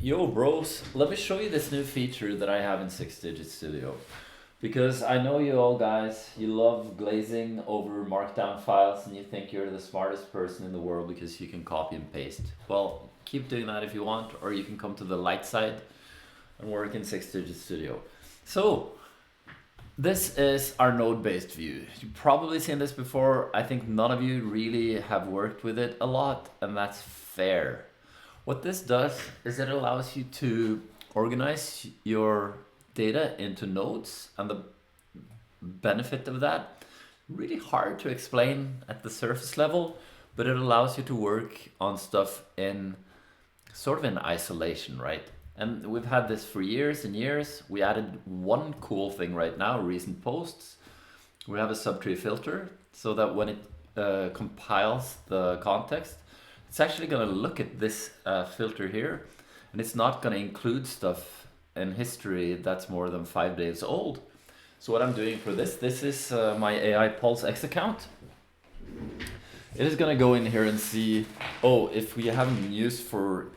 Yo, bros, let me show you this new feature that I have in 6digit Studio. Because I know you all guys, you love glazing over markdown files and you think you're the smartest person in the world because you can copy and paste. Well, keep doing that if you want, or you can come to the light side and work in 6digit Studio. So, this is our node-based view. You've probably seen this before. I think none of you really have worked with it a lot, and that's fair. What this does is it allows you to organize your data into nodes, and the benefit of that, really hard to explain at the surface level, but it allows you to work on stuff in sort of in isolation, right? And we've had this for years and years. We added one cool thing right now, recent posts. We have a subtree filter so that when it compiles the context, it's actually going to look at this filter here, and it's not going to include stuff in history that's more than 5 days old. So what I'm doing for this is my AI Pulse X account. It is going to go in here and see, oh, if we haven't used from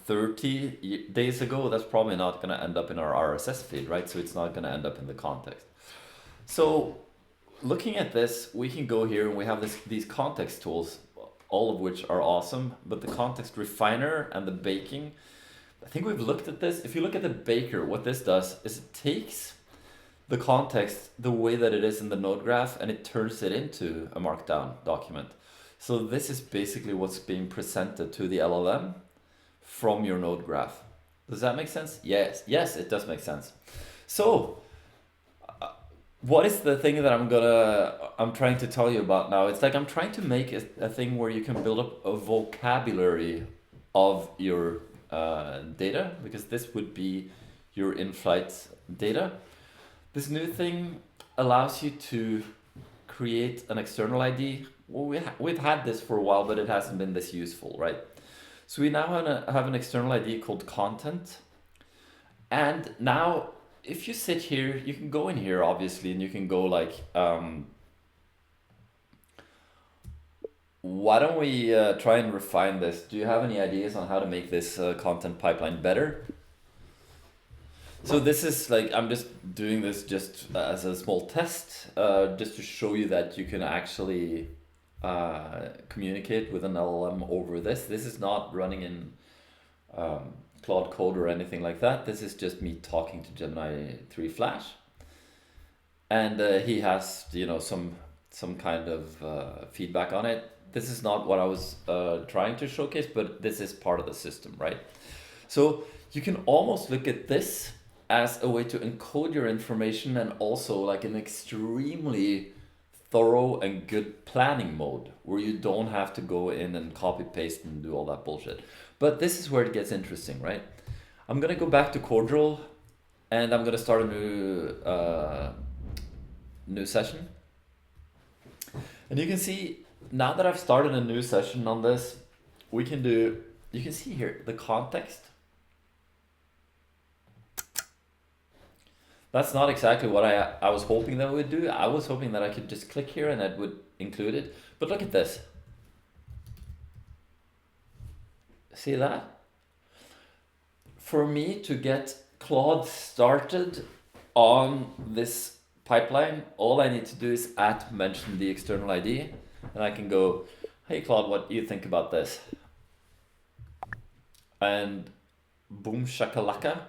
30 days ago, that's probably not going to end up in our RSS feed, right? So it's not going to end up in the context. So looking at this, we can go here and we have these context tools, all of which are awesome, but the context refiner and the baking, I think we've looked at this. If you look at the baker, what this does is it takes the context the way that it is in the node graph and it turns it into a markdown document. So this is basically what's being presented to the LLM from your node graph. Does that make sense? Yes, it does make sense. So what is the thing that I'm trying to tell you about now? It's like I'm trying to make a thing where you can build up a vocabulary of your data, because this would be your in-flight data. This new thing allows you to create an external ID. Well, we've had this for a while, but it hasn't been this useful, right? So we now have an external ID called content. And now if you sit here, you can go in here obviously, and you can go like, why don't we try and refine this? Do you have any ideas on how to make this content pipeline better? So this is like, I'm just doing this just as a small test, just to show you that you can actually communicate with an LLM over this. This is not running in Claude Code or anything like that. This is just me talking to Gemini 3 Flash, and he has, you know, some kind of feedback on it. This is not what I was trying to showcase, but this is part of the system, right? So you can almost look at this as a way to encode your information, and also like an extremely thorough and good planning mode where you don't have to go in and copy paste and do all that bullshit. But this is where it gets interesting, right? I'm gonna go back to Cordial and I'm gonna start a new session. And you can see now that I've started a new session on this, we can do, you can see here the context. That's not exactly what I was hoping that it would do. I was hoping that I could just click here and it would include it. But look at this. See that? For me to get Claude started on this pipeline, all I need to do is mention the external ID, and I can go, hey Claude, what do you think about this? And boom shakalaka.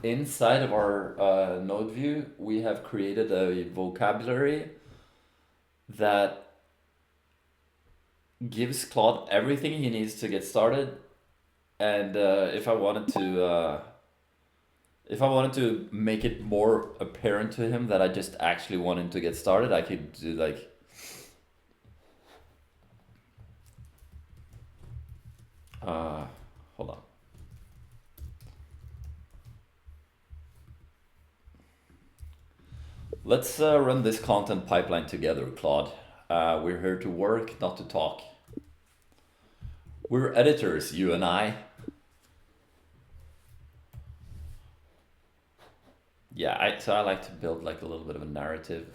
Inside of our node view, we have created a vocabulary that gives Claude everything he needs to get started. And if I wanted to make it more apparent to him that I just actually want him to get started, I could do like, hold on. Let's run this content pipeline together, Claude. We're here to work, not to talk. We're editors, you and I. Yeah, so I like to build like a little bit of a narrative.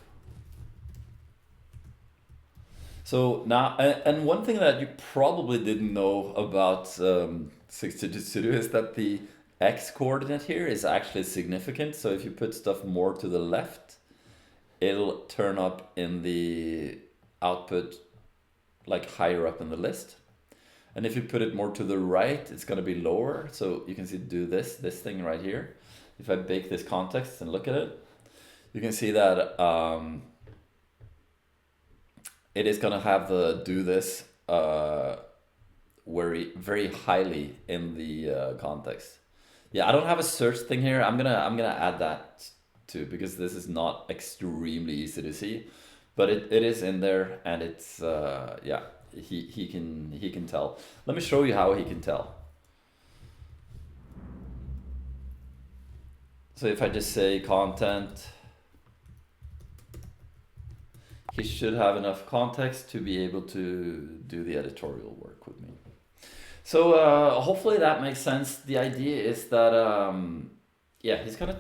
So now, and one thing that you probably didn't know about 6digit Studio is that the X coordinate here is actually significant. So if you put stuff more to the left, it'll turn up in the output like higher up in the list. And if you put it more to the right, it's going to be lower. So you can see do this thing right here. If I bake this context and look at it, you can see that it is going to have the do this very highly in the context. Yeah, I don't have a search thing here. I'm gonna add that too, because this is not extremely easy to see, but it is in there, and it's yeah, he can tell. Let me show you how he can tell. So if I just say content, he should have enough context to be able to do the editorial work with me. So hopefully that makes sense. The idea is that yeah, he's gonna.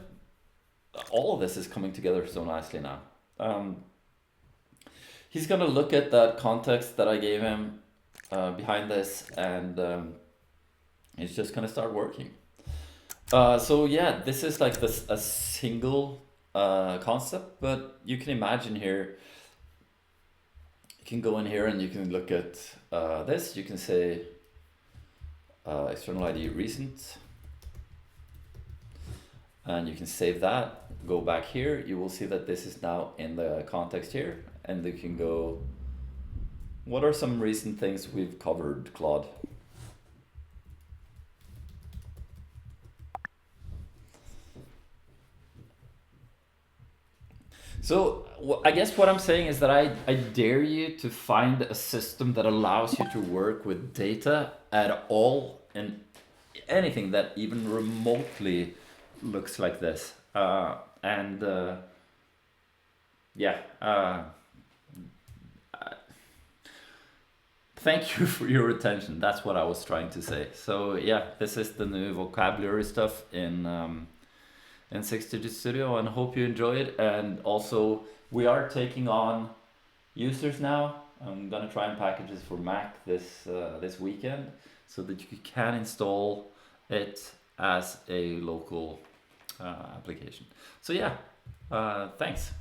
All of this is coming together so nicely now. He's gonna look at that context that I gave him behind this, and he's just gonna start working. So yeah, this is like a single concept, but you can imagine here. You can go in here and you can look at this. You can say external ID recent, and you can save that. Go back here. You will see that this is now in the context here, and you can go, what are some recent things we've covered, Claude? So I guess what I'm saying is that I dare you to find a system that allows you to work with data at all, and anything that even remotely looks like this. Yeah, thank you for your attention. That's what I was trying to say. So yeah, this is the new vocabulary stuff in 6digit Studio, and hope you enjoy it. And also, we are taking on users now. I'm gonna try and package this for Mac this weekend, so that you can install it as a local application. So yeah, thanks.